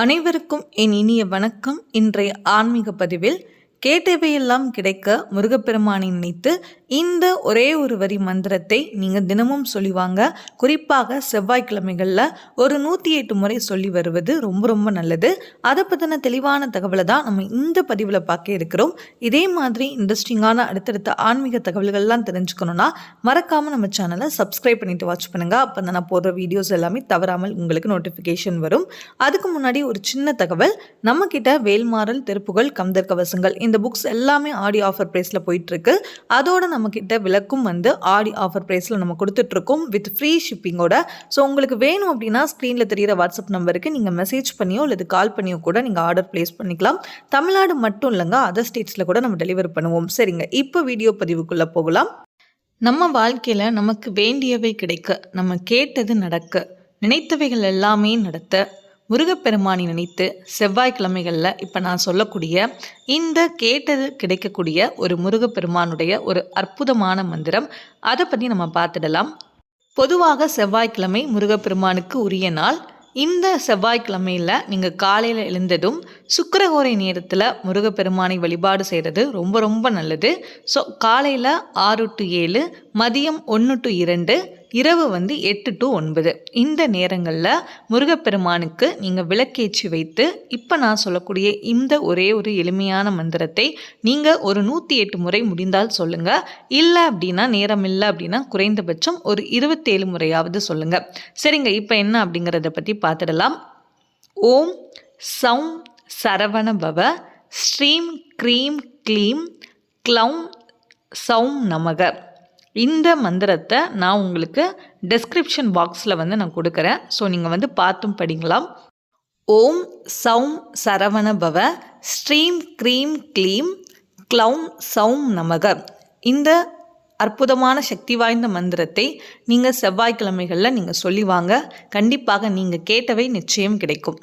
அனைவருக்கும் என் இனிய வணக்கம். இன்றைய ஆன்மீக பதிவில் கேட்டவையெல்லாம் கிடைக்க முருகப்பெருமானை நினைத்து இந்த ஒரே ஒரு வரி மந்திரத்தை நீங்கள் தினமும் சொல்லிவாங்க. குறிப்பாக செவ்வாய்க்கிழமைகளில் ஒரு 108 முறை சொல்லி வருவது ரொம்ப ரொம்ப நல்லது. அதை பற்றின தெளிவான தகவலை தான் நம்ம இந்த பதிவில் பார்க்க இருக்கிறோம். இதே மாதிரி இன்ட்ரெஸ்டிங்கான அடுத்தடுத்த ஆன்மீக தகவல்கள்லாம் தெரிஞ்சுக்கணுன்னா மறக்காமல் நம்ம சேனலை சப்ஸ்கிரைப் பண்ணிட்டு வாட்ச் பண்ணுங்கள். அப்போ தான் நான் போடுற வீடியோஸ் எல்லாமே தவறாமல் உங்களுக்கு நோட்டிஃபிகேஷன் வரும். அதுக்கு முன்னாடி ஒரு சின்ன தகவல், நம்மக்கிட்ட வேல்மாறல், திருப்புகழ், கந்தர் கவசங்கள் இந்த புக்ஸ் எல்லாமே ஆடி ஆஃபர் ப்ரைஸில் போயிட்டுருக்கு. அதோட நம்மக்கிட்ட விளக்கும் ஆடி ஆஃபர் ப்ரைஸில் நம்ம கொடுத்துட்ருக்கோம் வித் ஃப்ரீ ஷிப்பிங்கோட. ஸோ உங்களுக்கு வேணும் அப்படின்னா ஸ்க்ரீனில் தெரிகிற வாட்ஸ்அப் நம்பருக்கு நீங்கள் மெசேஜ் பண்ணியோ இல்லை கால் பண்ணியோ கூட நீங்கள் ஆர்டர் ப்ளேஸ் பண்ணிக்கலாம். தமிழ்நாடு மட்டும் இல்லைங்க, அதர் ஸ்டேட்ஸில் கூட நம்ம டெலிவரி பண்ணுவோம். சரிங்க, இப்போ வீடியோ பதிவுக்குள்ளே போகலாம். நம்ம வாழ்க்கையில் நமக்கு வேண்டியவை கிடைக்க, நம்ம கேட்டது நடக்க, நினைத்தவைகள் எல்லாமே நடத்த முருகப்பெருமானை நினைத்து செவ்வாய்க்கிழமைகளில் இப்போ நான் சொல்லக்கூடிய இந்த கேட்டது கிடைக்கக்கூடிய ஒரு முருகப்பெருமானுடைய ஒரு அற்புதமான மந்திரம், அதை பற்றி நம்ம பார்த்துடலாம். பொதுவாக செவ்வாய்க்கிழமை முருகப்பெருமானுக்கு உரிய நாள். இந்த செவ்வாய்க்கிழமையில் நீங்கள் காலையில் எழுந்ததும் சுக்கிரஹோரை நேரத்தில் முருகப்பெருமானை வழிபாடு செய்கிறது ரொம்ப ரொம்ப நல்லது. ஸோ காலையில் 6 to 7, மதியம் 1 to 2, இரவு 8 to 9 இந்த நேரங்களில் முருகப்பெருமானுக்கு நீங்கள் விளக்கேற்றி வைத்து இப்போ நான் சொல்லக்கூடிய இந்த ஒரே ஒரு எளிமையான மந்திரத்தை நீங்கள் ஒரு 108 முறை முடிந்தால் சொல்லுங்கள். இல்லை அப்படின்னா, நேரம் இல்லை அப்படின்னா குறைந்தபட்சம் ஒரு 27 முறையாவது சொல்லுங்கள். சரிங்க, இப்போ என்ன அப்படிங்கிறத பற்றி பார்த்துடலாம். ஓம் சௌம் சரவண பவ ஸ்ரீம் க்ரீம் க்ளீம் க்ளௌம் சௌம் நமக. இந்த மந்திரத்தை நான் உங்களுக்கு டெஸ்கிரிப்ஷன் பாக்ஸில் நான் கொடுக்குறேன். ஸோ நீங்கள் பார்த்தும் படிங்களாம். ஓம் சௌம் சரவண பவ ஸ்ரீம் க்ரீம் க்ளீம் க்ளௌம் சௌம் நமக. இந்த அற்புதமான சக்தி வாய்ந்த மந்திரத்தை நீங்கள் செவ்வாய்க்கிழமைகளில் நீங்கள் சொல்லி வாங்க. கண்டிப்பாக நீங்கள் கேட்டவை நிச்சயம் கிடைக்கும்.